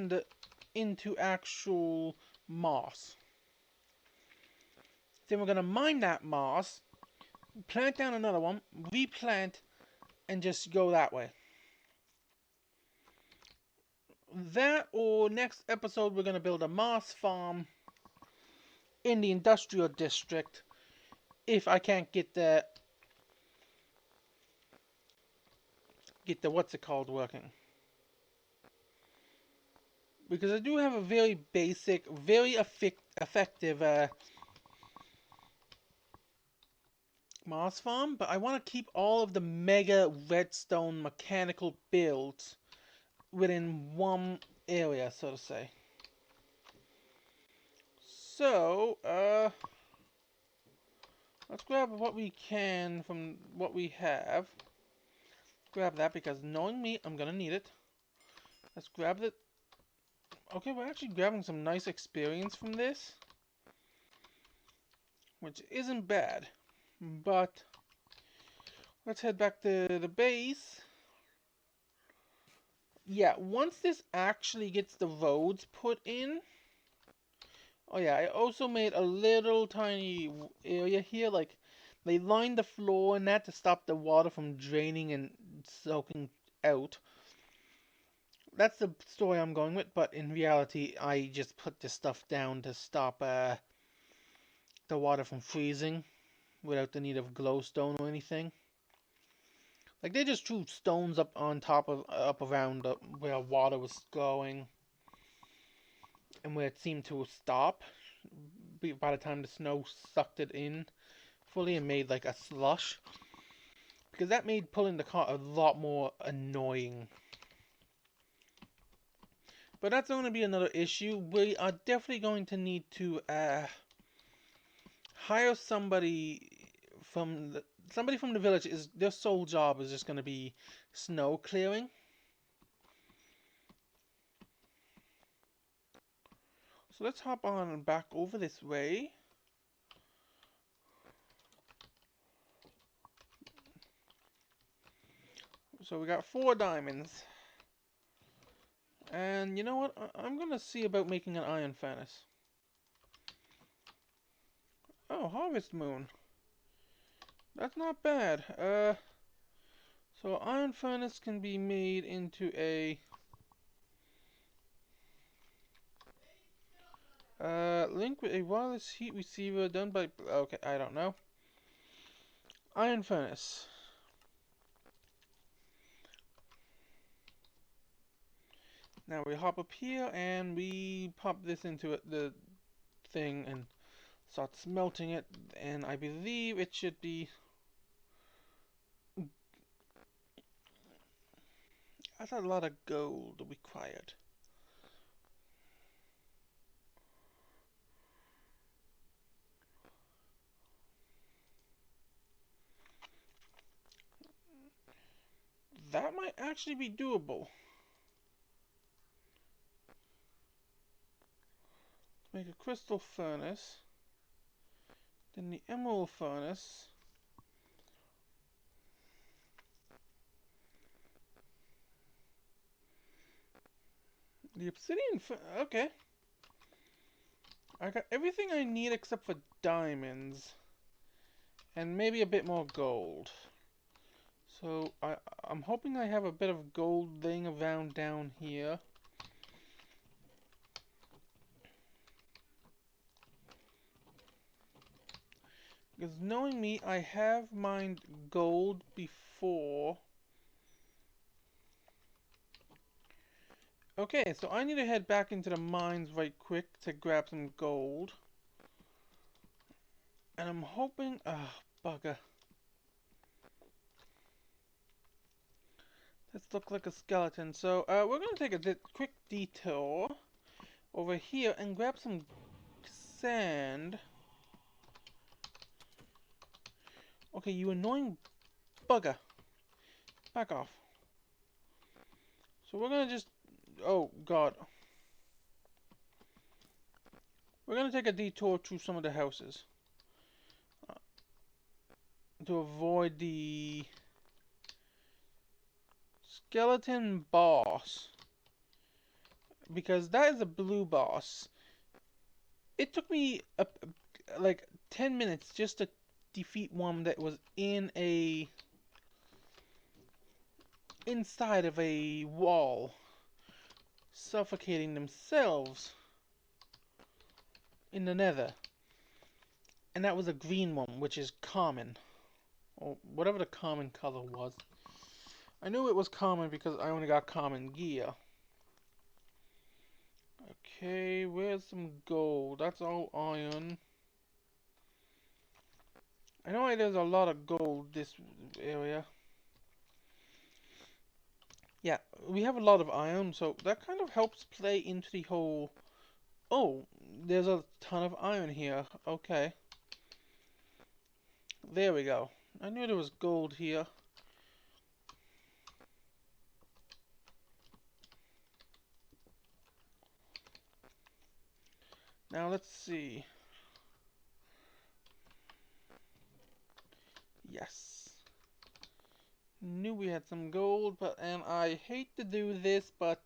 into actual moss. Then we're going to mine that moss, plant down another one, replant, and just go that way. That, or next episode we're going to build a moss farm in the industrial district if I can't get the what's it called working. Because I do have a very basic, very effective moss farm, but I want to keep all of the mega redstone mechanical builds within one area, so to say. So, let's grab what we can from what we have. Grab that, because knowing me, I'm gonna need it. Let's grab the... Okay, we're actually grabbing some nice experience from this, which isn't bad. But let's head back to the base. Yeah, once this actually gets the roads put in... Oh yeah, I also made a little tiny area here, like they lined the floor and that to stop the water from draining and soaking out. That's the story I'm going with, but in reality, I just put this stuff down to stop the water from freezing without the need of glowstone or anything. Like, they just threw stones up on top of, up around where water was going and where it seemed to stop by the time the snow sucked it in fully and made like a slush. Because that made pulling the cart a lot more annoying. But that's going to be another issue. We are definitely going to need to hire somebody from the village. Is their sole job is just going to be snow clearing. So let's hop on back over this way. So we got 4 diamonds. And you know what? I'm going to see about making an iron furnace. Oh, harvest moon. That's not bad. So iron furnace can be made into a link with a wireless heat receiver done by... Okay, I don't know. Iron furnace. Now we hop up here and we pop this into the thing and start smelting it. And I believe it should be... That's a lot of gold required. That might actually be doable. Make a crystal furnace. Then the emerald furnace. The obsidian okay. I got everything I need except for diamonds. And maybe a bit more gold. So I'm hoping I have a bit of gold laying around down here. Because knowing me, I have mined gold before. Okay, so I need to head back into the mines right quick to grab some gold. And I'm hoping... Ah, bugger. This looks like a skeleton. So, we're going to take a quick detour over here and grab some sand. Okay, you annoying bugger. Back off. So we're going to just... Oh, God. We're going to take a detour through some of the houses. To avoid the... skeleton boss. Because that is a blue boss. It took me like 10 minutes just to defeat one that was inside of a wall, suffocating themselves in the nether. And that was a green one, which is common, or whatever the common color was. I knew it was common because I only got common gear. Okay, where's some gold? That's all iron. I know there's a lot of gold this area. Yeah, we have a lot of iron, so that kind of helps play into the whole... Oh, there's a ton of iron here. Okay. There we go. I knew there was gold here. Now let's see. Yes. Knew we had some gold, and I hate to do this, but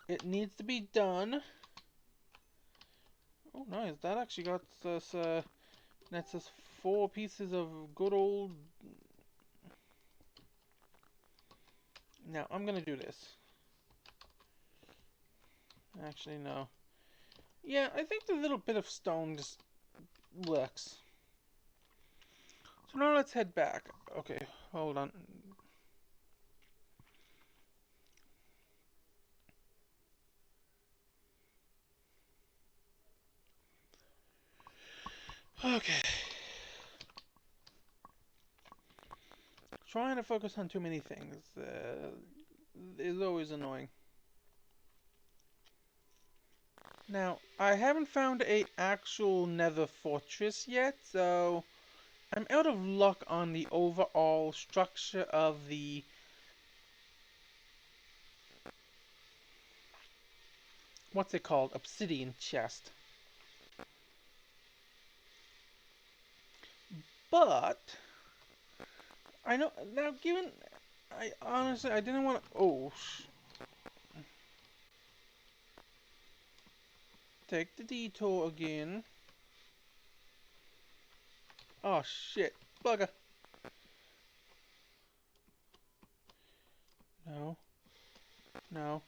it needs to be done. Oh, nice. That actually got us that's us 4 pieces of good old... Now, I'm gonna do this. Actually, no. Yeah, I think the little bit of stone just works. So now let's head back. Okay, hold on. Okay. Trying to focus on too many things is always annoying. Now, I haven't found a actual nether fortress yet, so I'm out of luck on the overall structure of the... What's it called? Obsidian chest. But I know now. Given I honestly I didn't want to. Oh, take the detour again. Oh shit, bugger. No, no,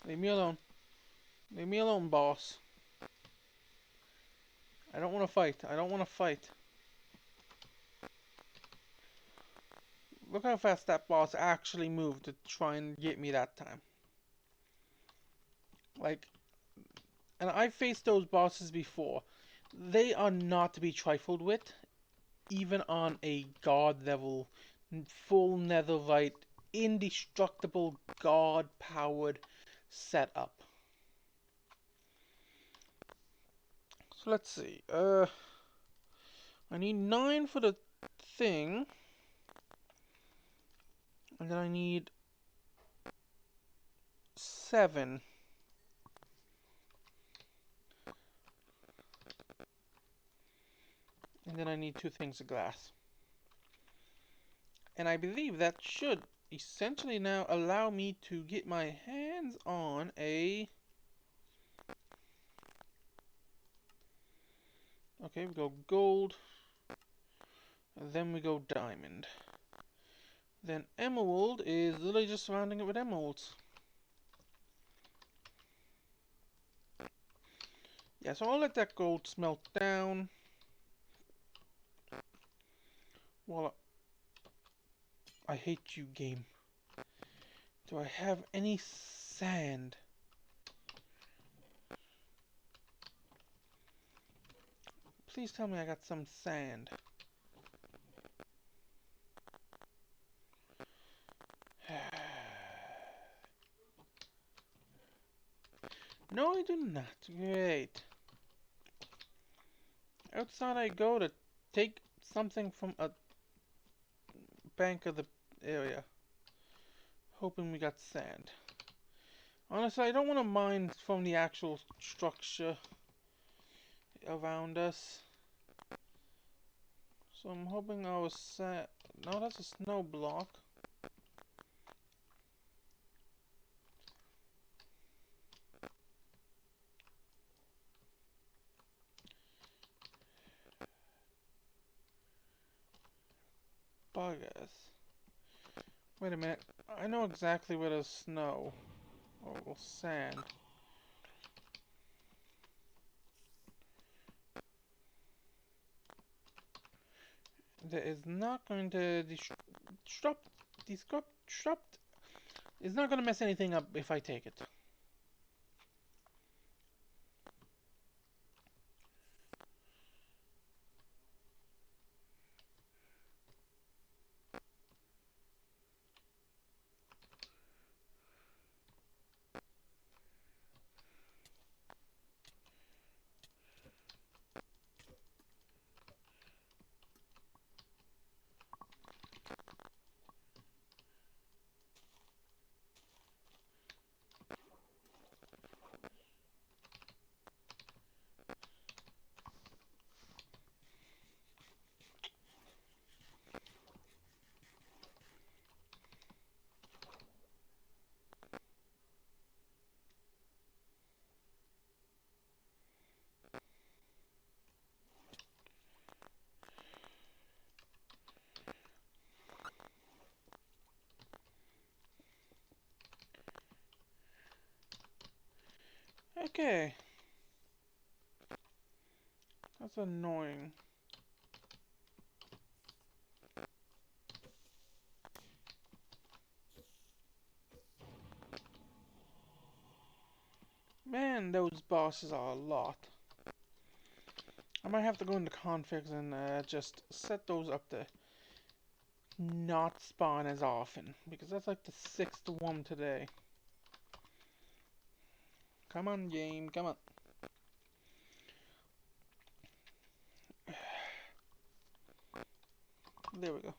leave me alone. Leave me alone, boss. I don't want to fight. I don't want to fight. Look how fast that boss actually moved to try and get me that time. Like, and I faced those bosses before. They are not to be trifled with, even on a god level, full netherite, indestructible god powered setup. So let's see. I need 9 for the thing, and then I need 7. And then I need 2 things of glass. And I believe that should essentially now allow me to get my hands on a... Okay, we go gold. Then we go diamond. Then emerald is literally just surrounding it with emeralds. Yeah, so I'll let that gold smelt down. Well, I hate you, game. Do I have any sand? Please tell me I got some sand. No, I do not. Great. Outside I go to take something from a bank of the area. Hoping we got sand. Honestly, I don't want to mine from the actual structure around us. So I'm hoping our sand... No, that's a snow block. Buggers. Wait a minute. I know exactly where there's snow. Or sand. That is not going to disrupt. Disrupt. It's not going to mess anything up if I take it. Okay. That's annoying. Man, those bosses are a lot. I might have to go into configs and just set those up to not spawn as often. Because that's like the 6th one today. Come on, game, come on. There we go.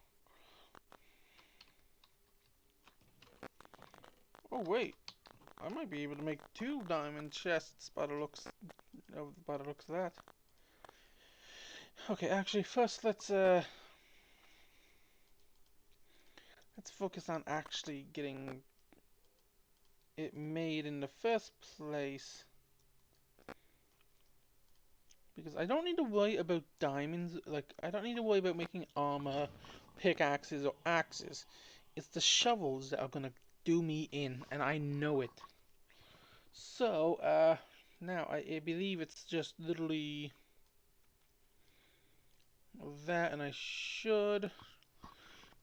Oh wait, I might be able to make 2 diamond chests by the looks of that. Okay, actually, first let's focus on actually getting it made in the first place. Because I don't need to worry about diamonds. Like, I don't need to worry about making armor, pickaxes, or axes. It's the shovels that are gonna do me in, and I know it. So, now I believe it's just literally that, and I should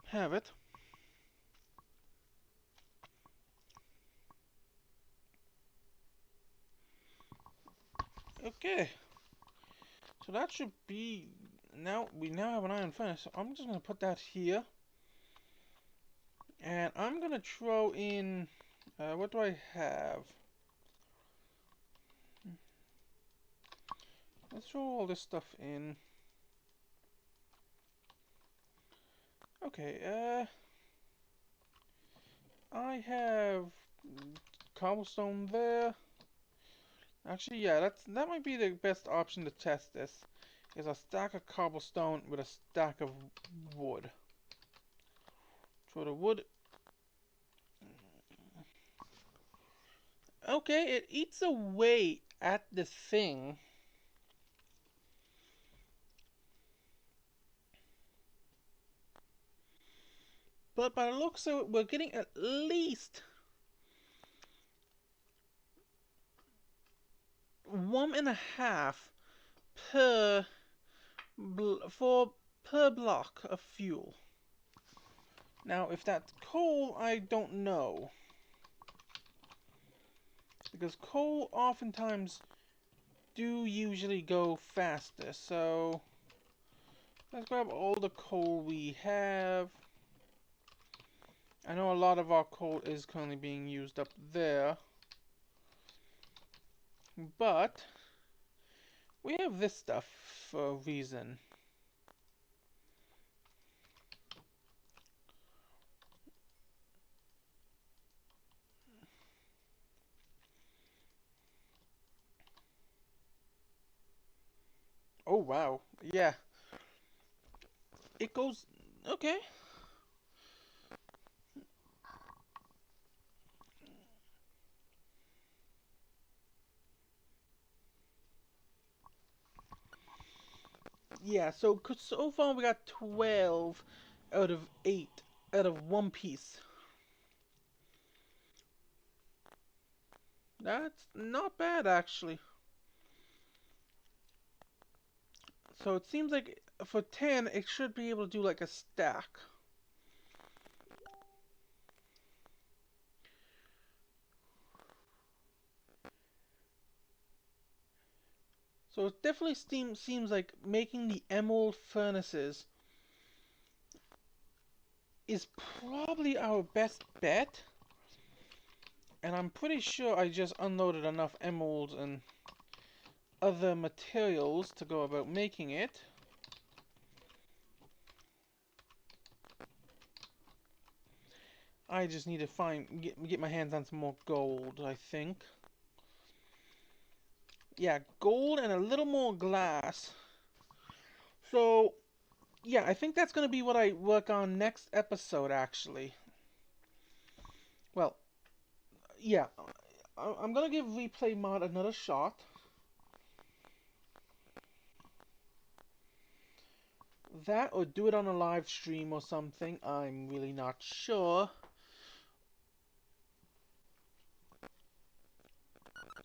have it. Okay. So that should be... Now, we now have an iron furnace, so I'm just gonna put that here. And I'm gonna throw in... what do I have? Let's throw all this stuff in. Okay, I have cobblestone there. Actually, yeah, that might be the best option to test this. Is a stack of cobblestone with a stack of wood. Throw the wood. Okay, it eats away at the thing. But by the looks of it, we're getting at least 1.5 per 4 per block of fuel. Now, if that's coal, I don't know. Because coal oftentimes do usually go faster, so let's grab all the coal we have. I know a lot of our coal is currently being used up there, but we have this stuff for a reason. Oh wow, yeah. It goes, okay. Yeah, so so far we got 12 out of 8 out of one piece. That's not bad actually. So it seems like for 10 it should be able to do like a stack. So it definitely seems like making the emerald furnaces is probably our best bet. And I'm pretty sure I just unloaded enough emeralds and other materials to go about making it. I just need to get my hands on some more gold, I think. Yeah, gold and a little more glass. So, yeah, I think that's going to be what I work on next episode, actually. Well, yeah, I'm going to give Replay Mod another shot. That or do it on a live stream or something. I'm really not sure.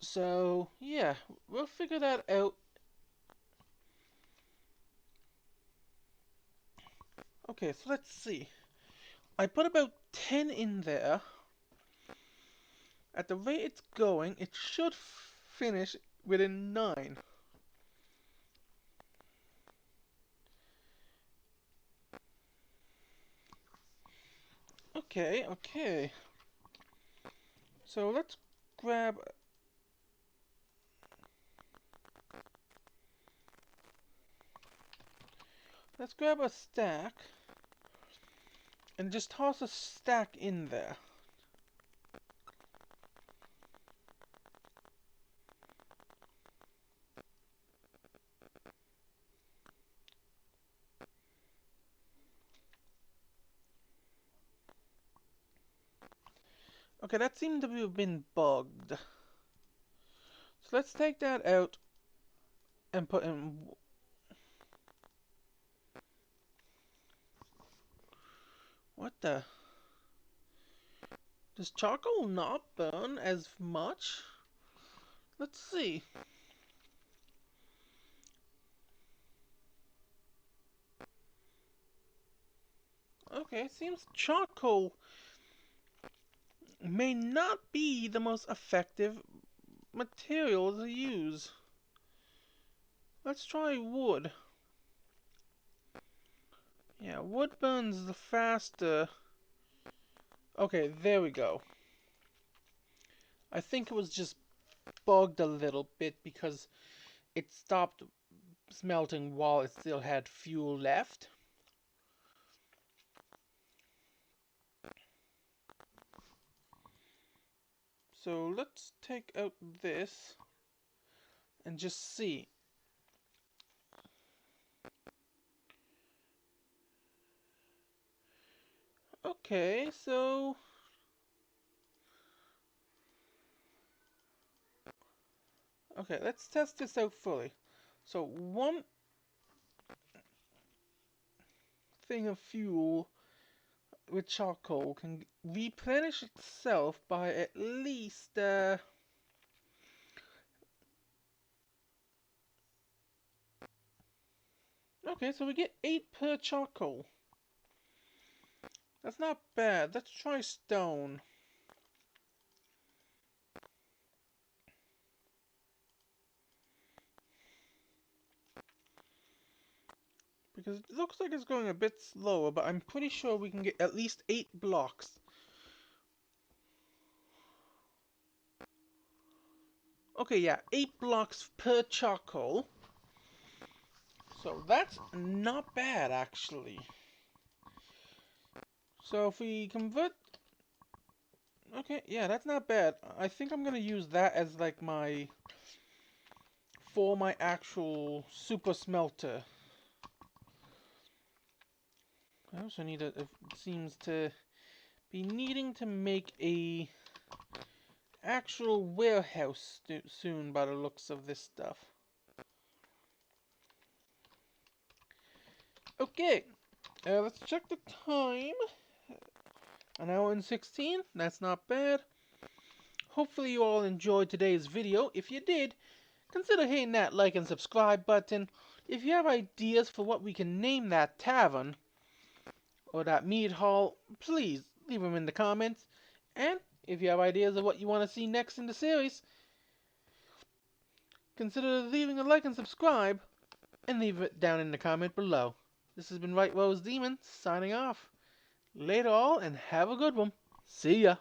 So, yeah, we'll figure that out. Okay, so let's see. I put about 10 in there. At the rate it's going, it should finish within 9. Okay, okay. So grab... Let's grab a stack. And just toss a stack in there. Okay, that seemed to have been bugged. So let's take that out and put in... What the... Does charcoal not burn as much? Let's see. Okay, it seems charcoal may not be the most effective material to use. Let's try wood. Yeah, wood burns the faster. Okay, there we go. I think it was just bugged a little bit because it stopped smelting while it still had fuel left. So let's take out this and just see. Okay, so... Okay, let's test this out fully. So one thing of fuel with charcoal can replenish itself by at least okay, Okay, so we get 8 per charcoal. That's not bad. Let's try stone. Because it looks like it's going a bit slower, but I'm pretty sure we can get at least 8 blocks. Okay, yeah, 8 blocks per charcoal. So that's not bad, actually. So if we convert... Okay, yeah, that's not bad. I think I'm gonna use that as like my... for my actual super smelter. I also need a... It seems to be needing to make a... actual warehouse soon by the looks of this stuff. Okay, let's check the time. An hour and 16, that's not bad. Hopefully you all enjoyed today's video. If you did, consider hitting that like and subscribe button. If you have ideas for what we can name that tavern, or that mead hall, please leave them in the comments. And if you have ideas of what you want to see next in the series, consider leaving a like and subscribe, and leave it down in the comment below. This has been Right Rose Demon, signing off. Later all, and have a good one. See ya.